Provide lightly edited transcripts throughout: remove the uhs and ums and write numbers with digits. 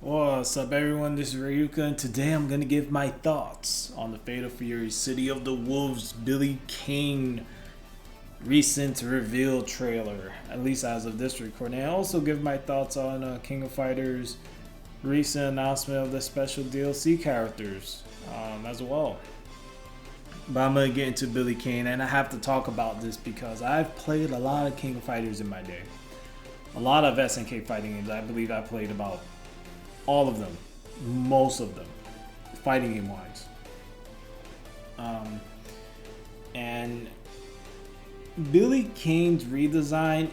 What's up, everyone? This is Rayuka, and today I'm gonna give my thoughts on the Fatal Fury City of the Wolves Billy Kane recent reveal trailer, at least as of this recording. I also give my thoughts on King of Fighters' recent announcement of the special DLC characters as well. But I'm gonna get into Billy Kane, and I have to talk about this because I've played a lot of King of Fighters in my day. A lot of SNK fighting games. I believe I played about all of them, most of them, fighting game wise. And Billy Kane's redesign,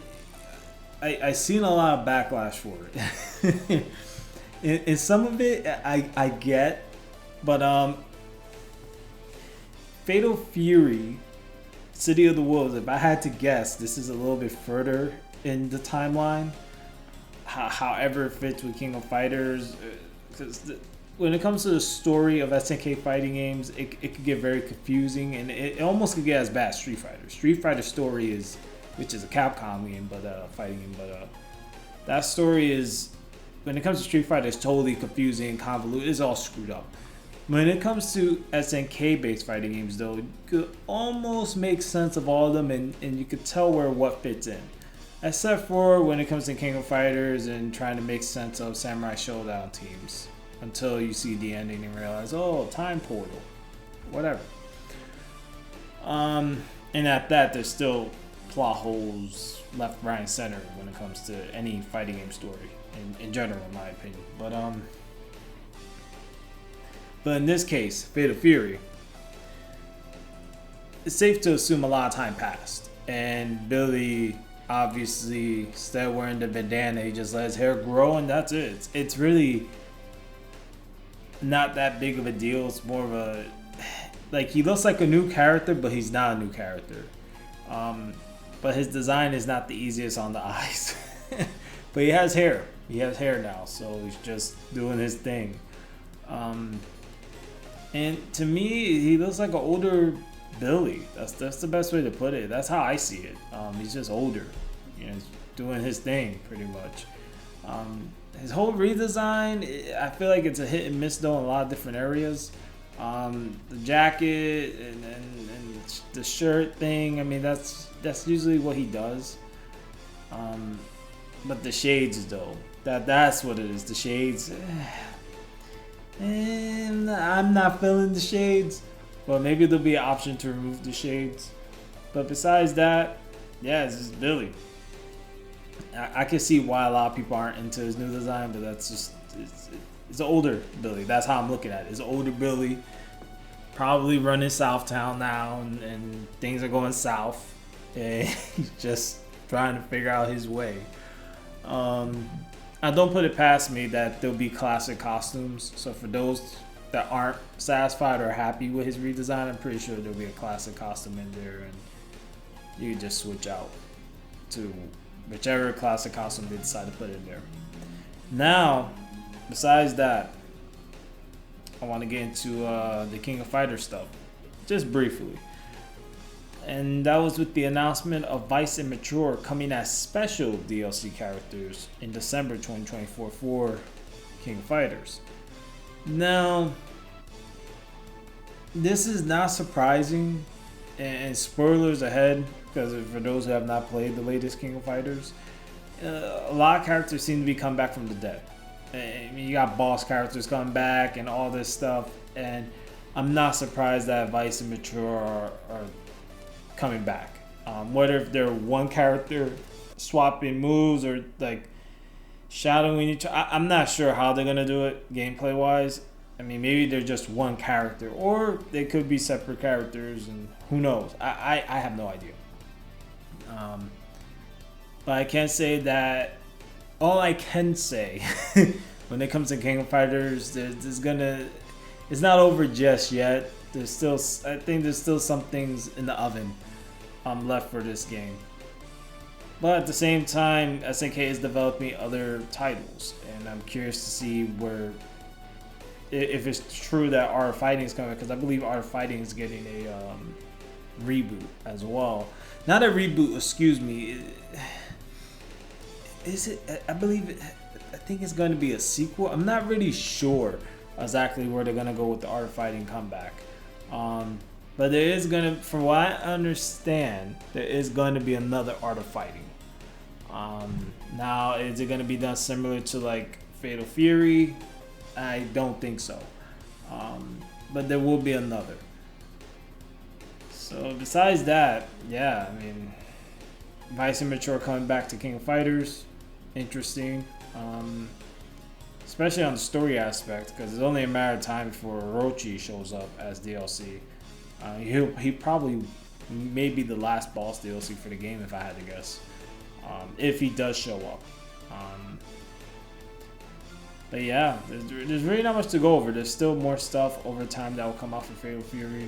I seen a lot of backlash for it. in some of it, I get, but Fatal Fury, City of the Wolves. If I had to guess, this is a little bit further in the timeline. However it fits with King of Fighters, because when it comes to the story of SNK fighting games, it could get very confusing, and it almost could get as bad as Street Fighter. Street Fighter story is, which is a Capcom game, but fighting game, but that story is, when it comes to Street Fighter, it's totally confusing, convoluted, it's all screwed up. When it comes to SNK based fighting games, though, you could almost make sense of all of them, and you could tell where what fits in. Except for when it comes to King of Fighters and trying to make sense of Samurai Showdown teams. Until you see the ending and realize, oh, time portal. Whatever. And at that, there's still plot holes left, right, and center when it comes to any fighting game story. In general, in my opinion. But in this case, Fatal Fury, it's safe to assume a lot of time passed. And Billy, obviously, instead of wearing the bandana, he just let his hair grow, and that's it. It's really not that big of a deal. It's more of a, like, he looks like a new character, but he's not a new character. But his design is not the easiest on the eyes. But he has hair. He has hair now, so he's just doing his thing. And to me, he looks like an older Billy. That's the best way to put it. That's how I see it. He's just older, he's doing his thing pretty much. His whole redesign, I feel like it's a hit and miss though in a lot of different areas. The jacket and the shirt thing. I mean, that's usually what he does. But the shades though, that's what it is. The shades. And I'm not feeling the shades. Well, maybe there'll be an option to remove the shades. But besides that, yeah, it's just Billy. I can see why a lot of people aren't into his new design, but that's just, it's an older Billy. That's how I'm looking at it. It's an older Billy. Probably running Southtown now, and things are going south. And he's just trying to figure out his way. I don't put it past me that there'll be classic costumes. So for those that aren't satisfied or happy with his redesign, I'm pretty sure there'll be a classic costume in there, and you can just switch out to whichever classic costume they decide to put in there. Now, besides that, I want to get into the King of Fighters stuff, just briefly. And that was with the announcement of Vice and Mature coming as special DLC characters in December 2024 for King of Fighters. Now, this is not surprising, and spoilers ahead, because for those who have not played the latest King of Fighters, a lot of characters seem to be coming back from the dead. I mean, you got boss characters coming back and all this stuff, and I'm not surprised that Vice and Mature are coming back. Whether if they're one character swapping moves or like shadowing each other, I'm not sure how they're gonna do it gameplay wise. I mean, maybe they're just one character, or they could be separate characters, and who knows? I have no idea. But I can say that all I can say when it comes to King of Fighters, it's not over just yet. I think there's still some things in the oven left for this game. But at the same time, SNK is developing other titles, and I'm curious to see if it's true that Art of Fighting is coming, because I believe Art of Fighting is getting a reboot as well. Not a reboot, excuse me. Is it? I believe I think it's going to be a sequel. I'm not really sure exactly where they're going to go with the art of fighting comeback. But there is going to, from what I understand, there is going to be another art of fighting. Now, is it going to be done similar to like Fatal Fury? I don't think so. But there will be another. So besides that, yeah, I mean, Vice and Mature coming back to King of Fighters, interesting. Especially on the story aspect, because it's only a matter of time before Orochi shows up as DLC. He probably may be the last boss DLC for the game if I had to guess. If he does show up. But yeah, there's really not much to go over. There's still more stuff over time that will come out for Fatal Fury.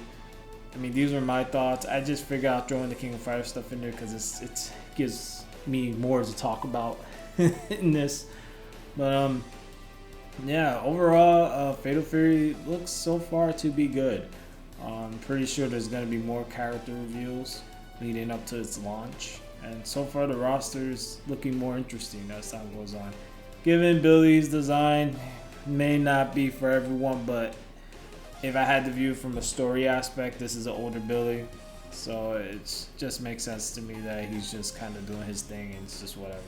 I mean, these were my thoughts. I just figured out throwing the King of Fighters stuff in there because it gives me more to talk about in this. But yeah, overall, Fatal Fury looks so far to be good. I'm pretty sure there's going to be more character reveals leading up to its launch. And so far the roster's looking more interesting as time goes on. Given Billy's design may not be for everyone, but if I had to view from a story aspect, this is an older Billy. So it just makes sense to me that he's just kind of doing his thing and it's just whatever.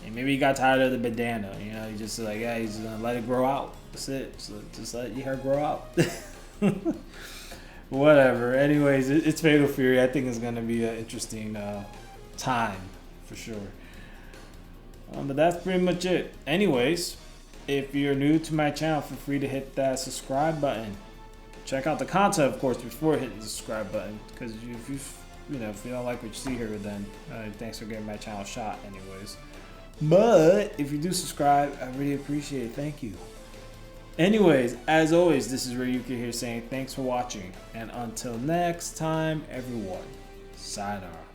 And maybe he got tired of the bandana, you know, he just like, yeah, he's gonna let it grow out. That's it. So just let your hair grow out. Whatever. Anyways, it's Fatal Fury. I think it's gonna be an interesting time for sure. But that's pretty much it. Anyways, if you're new to my channel, feel free to hit that subscribe button. Check out the content, of course, before hitting the subscribe button. Because if you don't like what you see here, then thanks for giving my channel a shot, anyways. But if you do subscribe, I really appreciate it. Thank you. Anyways, as always, this is Rayuka here saying thanks for watching. And until next time, everyone, sayonara.